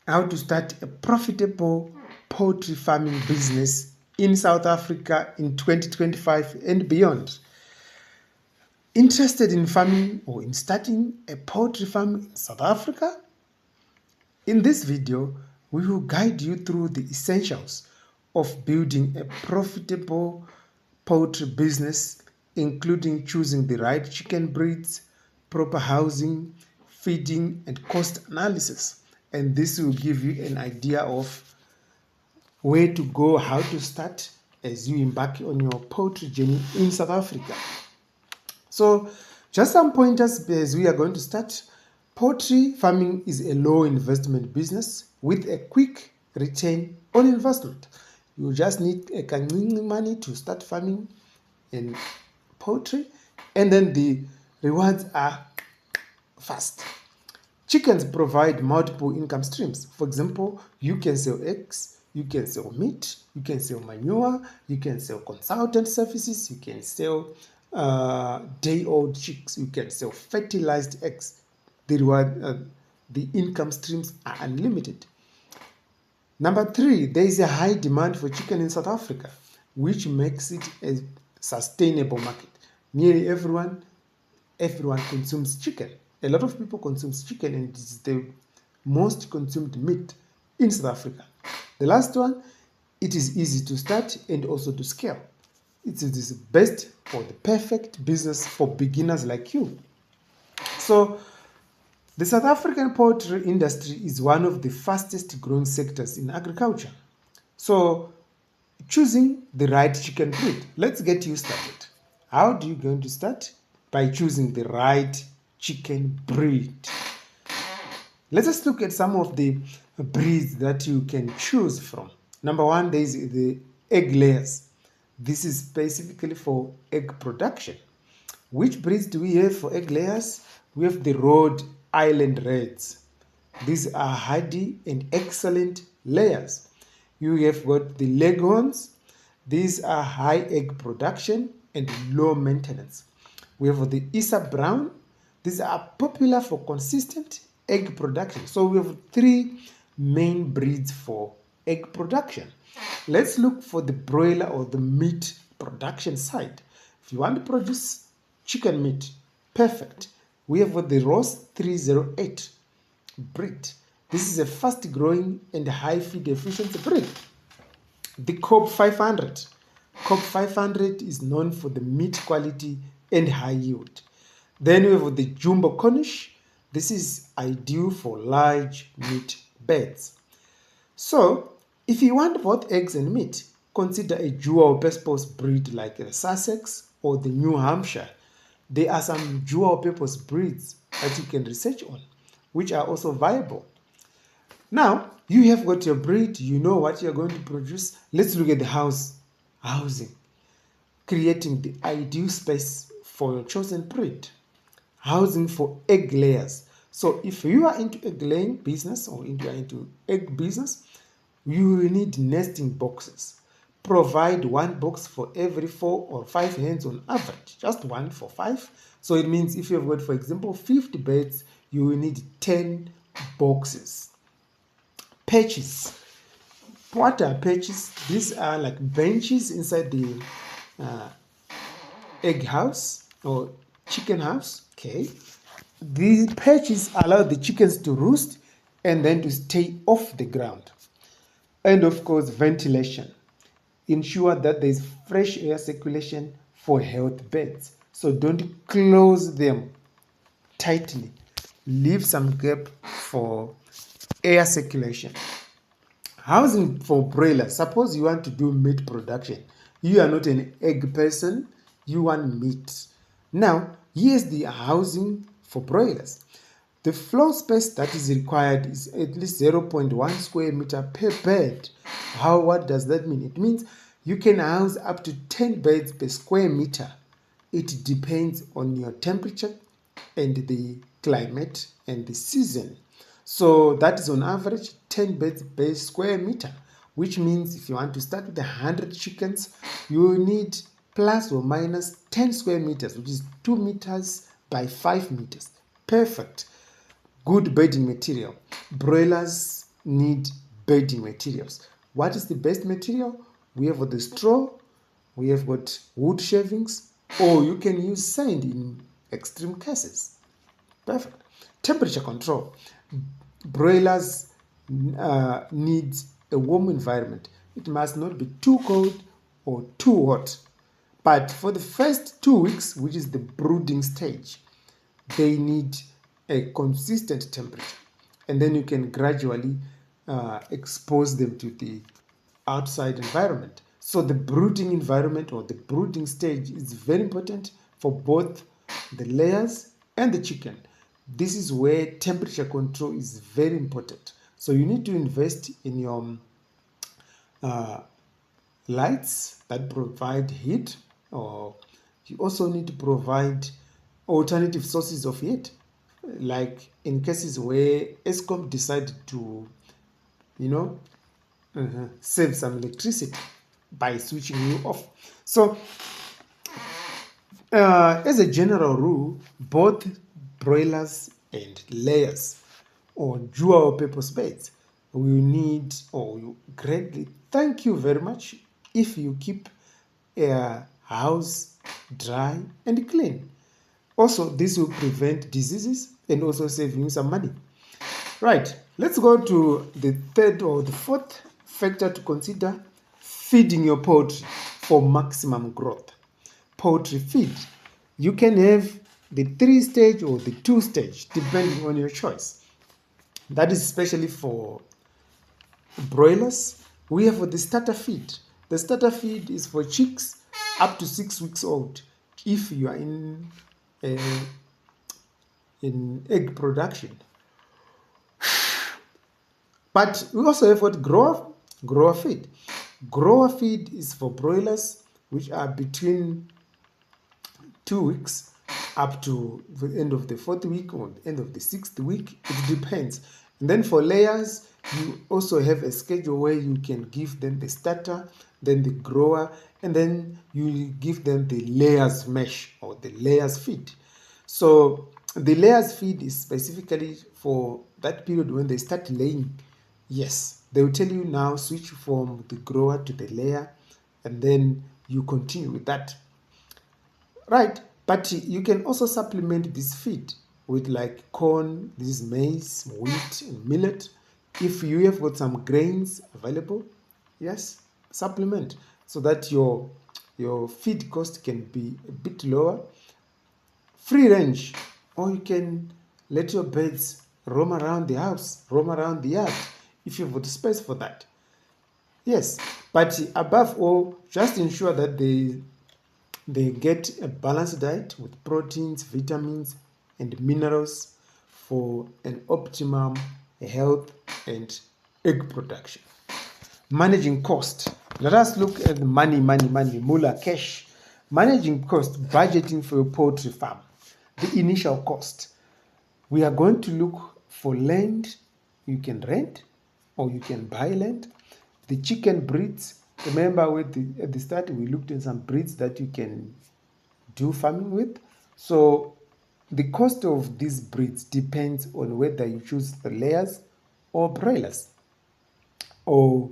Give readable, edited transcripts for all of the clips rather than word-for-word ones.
how to start a profitable poultry farming business in South Africa in 2025 and beyond. Interested in farming or in starting a poultry farm in South Africa? In this video, we will guide you through the essentials of building a profitable poultry business, including choosing the right chicken breeds, proper housing, feeding, and cost analysis. And this will give you an idea of where to go, how to start as you embark on your poultry journey in South Africa. So, just some pointers as we are going to start. Poultry farming is a low investment business with a quick return on investment. You just need a kancinci money to start farming in poultry, and then the rewards are fast. Chickens provide multiple income streams. For example, you can sell eggs, you can sell meat, you can sell manure, you can sell consultant services, you can sell day-old chicks, you can sell fertilized eggs. The income streams are unlimited. Number 3, there is a high demand for chicken in South Africa, which makes it a sustainable market. Nearly everyone consumes chicken. A lot of people consume chicken, and it is the most consumed meat in South Africa. The last one, it is easy to start and also to scale. It is best for the perfect business for beginners like you. So, the South African poultry industry is one of the fastest growing sectors in agriculture. So, choosing the right chicken breed. Let's get you started. How do you going to start? By choosing the right chicken breed. Let us look at some of the breeds that you can choose from. Number 1, there is the egg layers. This is specifically for egg production. Which breeds do we have for egg layers? We have the Rhode Island Reds. These are hardy and excellent layers. You have got the Leghorns. These are high egg production and low maintenance. We have the Isa Brown. These are popular for consistent egg production. So we have 3 main breeds for egg production. Let's look for the broiler or the meat production side. If you want to produce chicken meat, perfect. We have the Ross 308 breed. This is a fast growing and high feed efficiency breed. The Cobb 500. Cobb 500 is known for the meat quality and high yield. Then we have the Jumbo Cornish. This is ideal for large meat beds. So, if you want both eggs and meat, consider a dual purpose breed like the Sussex or the New Hampshire. There are some dual purpose breeds that you can research on, which are also viable. Now, you have got your breed, you know what you're going to produce. Let's look at the housing. Creating the ideal space for your chosen breed. Housing for egg layers. So if you are into egg laying business or into egg business, you will need nesting boxes. Provide 1 box for every 4 or 5 hens on average. Just 1 for 5. So it means if you have got, for example, 50 beds, you will need 10 boxes. Perches. What are perches? These are like benches inside the egg house or chicken house. Okay. The perches allow the chickens to roost and then to stay off the ground. And of course, ventilation. Ensure that there is fresh air circulation for health beds. So don't close them tightly. Leave some gap for air circulation. Housing for broilers. Suppose you want to do meat production. You are not an egg person. You want meat. Now, here's the housing for broilers. The floor space that is required is at least 0.1 square meter per bed. What does that mean? It means you can house up to 10 beds per square meter. It depends on your temperature and the climate and the season. So that is on average 10 beds per square meter, which means if you want to start with 100 chickens, you will need plus or minus 10 square meters, which is 2 meters by 5 meters. Perfect. Good bedding material. Broilers need bedding materials. What is the best material? We have got the straw, we have got wood shavings, or you can use sand in extreme cases. Perfect. Temperature control. Broilers need a warm environment. It must not be too cold or too hot. But for the first 2 weeks, which is the brooding stage, they need a consistent temperature. And then you can gradually expose them to the outside environment. So the brooding environment or the brooding stage is very important for both the layers and the chicken. This is where temperature control is very important. So you need to invest in your lights that provide heat, or you also need to provide alternative sources of heat, like in cases where ESCOM decided to, save some electricity by switching you off. So as a general rule, both broilers and layers or dual purpose beds will need, or you greatly thank you very much if you keep a house dry and clean. Also, this will prevent diseases and also save you some money. Right, let's go to the third or the fourth factor to consider: feeding your poultry for maximum growth. Poultry feed. You can have the 3-stage or the 2-stage, depending on your choice. That is especially for broilers. We have the starter feed. The starter feed is for chicks up to 6 weeks old. If you are in egg production. But we also have what grower feed. Grower feed is for broilers which are between 2 weeks up to the end of the 4th week or the end of the 6th week. It depends. And then for layers, you also have a schedule where you can give them the starter, then the grower, and then you give them the layers mesh or the layers feed. So the layers feed is specifically for that period when they start laying. Yes, they will tell you now switch from the grower to the layer, and then you continue with that. Right, but you can also supplement this feed with like corn, this is maize, wheat, and millet. If you have got some grains available, yes, supplement so that your feed cost can be a bit lower. Free range, or you can let your birds roam around the house, roam around the yard if you've got space for that. Yes, but above all, just ensure that they get a balanced diet with proteins, vitamins, and minerals for an optimum health and egg production. Managing cost. Let us look at the money, moolah, cash. Managing cost, budgeting for your poultry farm. The initial cost. We are going to look for land you can rent or you can buy land. The chicken breeds. Remember at the start we looked at some breeds that you can do farming with. So the cost of these breeds depends on whether you choose the layers or broilers or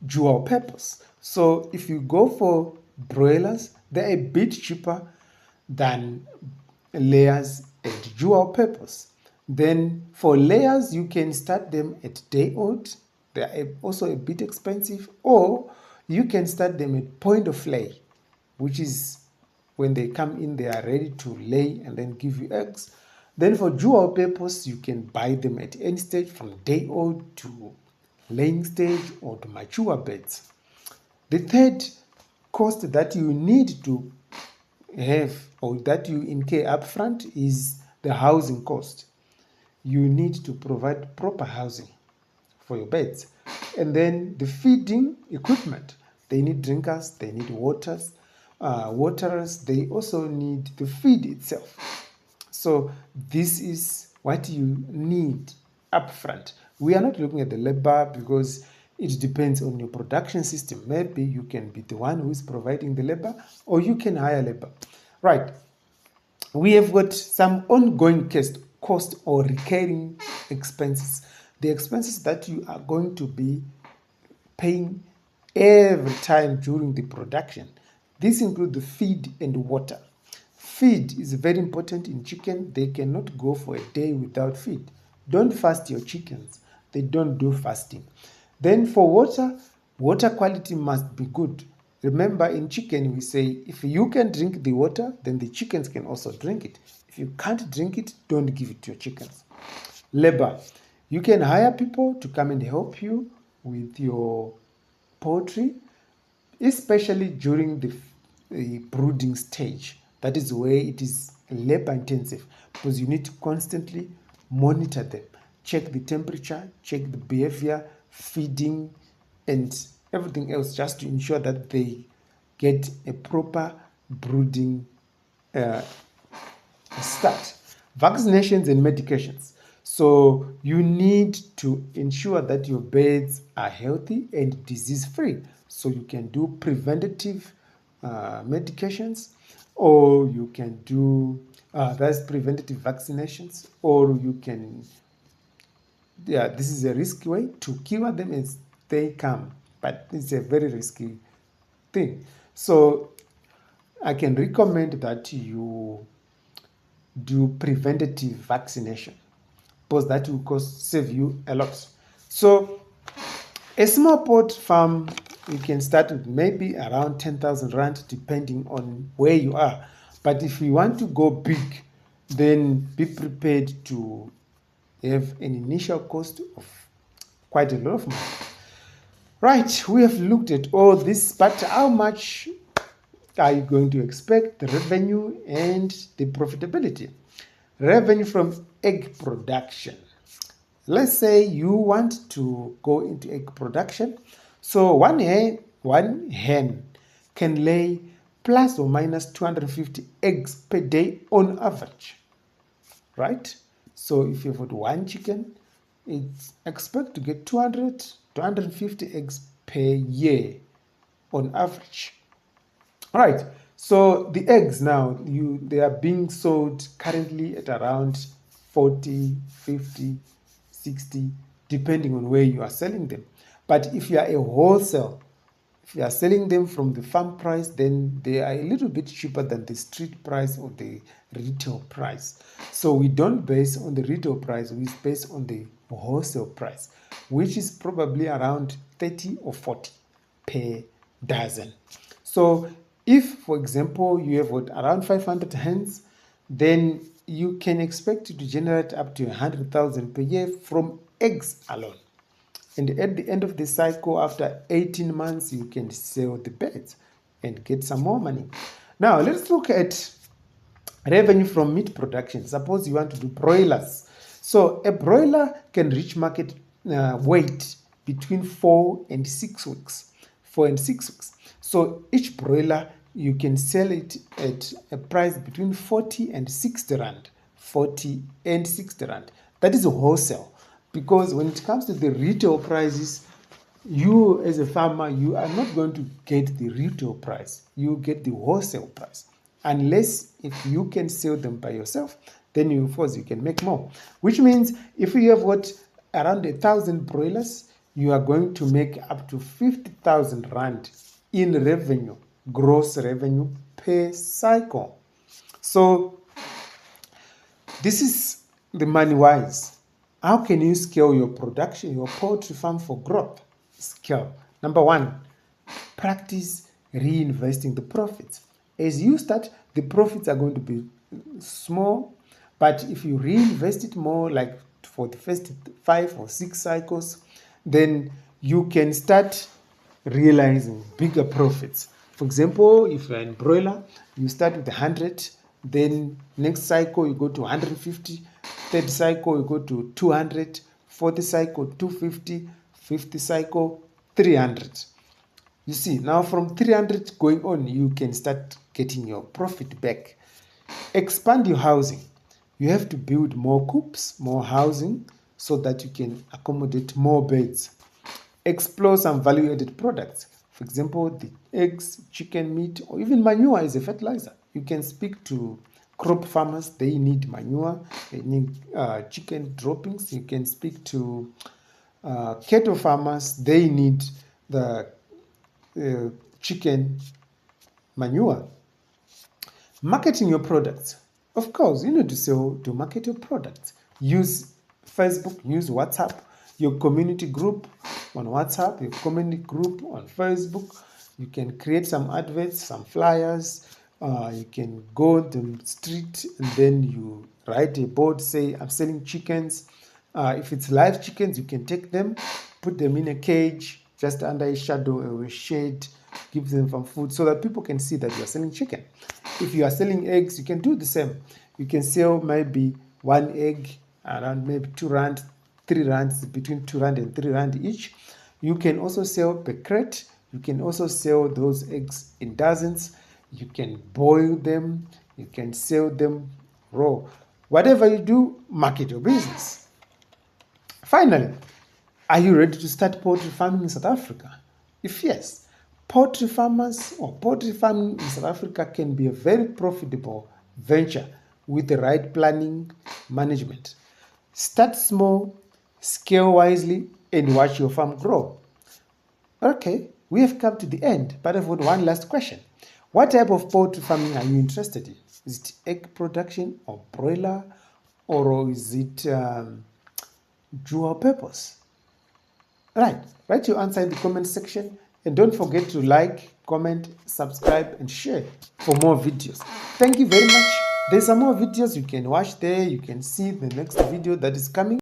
dual purpose. So if you go for broilers, they're a bit cheaper than layers and dual purpose. Then for layers, you can start them at day old. They are also a bit expensive, or you can start them at point of lay, which is when they come in, they are ready to lay and then give you eggs. Then for dual purpose, you can buy them at any stage from day old to laying stage or to mature birds. The third cost that you need to have or that you incur upfront is the housing cost. You need to provide proper housing for your birds. And then the feeding equipment. They need drinkers, they need waterers, they also need the feed itself. So this is what you need upfront. We are not looking at the labor because it depends on your production system. Maybe you can be the one who is providing the labor, or you can hire labor. Right. We have got some ongoing cost or recurring expenses. the expenses that you are going to be paying every time during the production. This includes the feed and water. Feed is very important in chicken. They cannot go for a day without feed. Don't fast your chickens. They don't do fasting. Then for water, water quality must be good. Remember, in chicken, we say if you can drink the water, then the chickens can also drink it. If you can't drink it, don't give it to your chickens. Labor. You can hire people to come and help you with your poultry, especially during the brooding stage. That is where it is labor intensive because you need to constantly monitor them, check the temperature, check the behavior, feeding, and everything else just to ensure that they get a proper brooding start. Vaccinations and medications. So you need to ensure that your birds are healthy and disease free. So you can do preventative medications, or you can do that's preventative vaccinations, or you can, yeah, this is a risky way to cure them as they come, but it's a very risky thing. So I can recommend that you do preventative vaccination because that will save you a lot. So a small pot farm, you can start with maybe around 10,000 rand depending on where you are. But if you want to go big, then be prepared to have an initial cost of quite a lot of money. Right, we have looked at all this, but how much are you going to expect, the revenue and the profitability? Revenue from egg production. Let's say you want to go into egg production. So one hen can lay plus or minus 250 eggs per day on average, right? So if you've got one chicken, it's expect to get 250 eggs per year on average. All right, so the eggs now, they are being sold currently at around 40, 50, 60, depending on where you are selling them. But if you are a wholesale, if you are selling them from the farm price, then they are a little bit cheaper than the street price or the retail price. So we don't base on the retail price, we base on the wholesale price, which is probably around 30 or 40 per dozen. So if, for example, you have got around 500 hens, then you can expect to generate up to 100,000 per year from eggs alone. And at the end of the cycle, after 18 months, you can sell the birds and get some more money. Now, let's look at revenue from meat production. Suppose you want to do broilers. So a broiler can reach market weight between 4 and 6 weeks. 4 and 6 weeks. So each broiler, you can sell it at a price between 40 and 60 rand. 40 and 60 rand. That is a wholesale. Because when it comes to the retail prices, you as a farmer, you are not going to get the retail price. You get the wholesale price. Unless if you can sell them by yourself, then you, of course, you can make more. Which means if you have got around 1,000 broilers, you are going to make up to 50,000 rand in revenue, gross revenue per cycle. So this is the money wise. How can you scale your production, your poultry farm for growth? Scale. Number one, practice reinvesting the profits. As you start, the profits are going to be small, but if you reinvest it more, like for the first 5 or 6 cycles, then you can start realizing bigger profits. For example, if you're in broiler, you start with 100, then next cycle you go to 150, third cycle you go to 200, fourth cycle 250, fifth cycle 300. You see, now from 300 going on, you can start getting your profit back. Expand your housing. You have to build more coops, more housing, so that you can accommodate more birds. Explore some value-added products. For example, the eggs, chicken meat, or even manure as a fertilizer. You can speak to crop farmers, they need manure, they need chicken droppings. You can speak to cattle farmers, they need the chicken manure. Marketing your products. Of course, you need to market your products. Use Facebook, use WhatsApp, your community group on WhatsApp, your community group on Facebook. You can create some adverts, some flyers. You can go on the street and then you write a board, say, I'm selling chickens. If it's live chickens, you can take them, put them in a cage, just under a shadow or a shade, give them some food so that people can see that you are selling chicken. If you are selling eggs, you can do the same. You can sell maybe one egg around maybe 2 rand, 3 rands, between 2 rand and 3 rand each. You can also sell per crate. You can also sell those eggs in dozens. You can boil them. You can sell them raw. Whatever you do, market your business. Finally, are you ready to start poultry farming in South Africa? If yes, poultry farmers or poultry farming in South Africa can be a very profitable venture with the right planning management. Start small, scale wisely, and watch your farm grow. Okay, we have come to the end, but I've got one last question. What type of poultry farming are you interested in? Is it egg production or broiler, or is it dual purpose? Right, write your answer in the comment section, and don't forget to like, comment, subscribe, and share for more videos. Thank you very much. There's some more videos you can watch there. You can see the next video that is coming.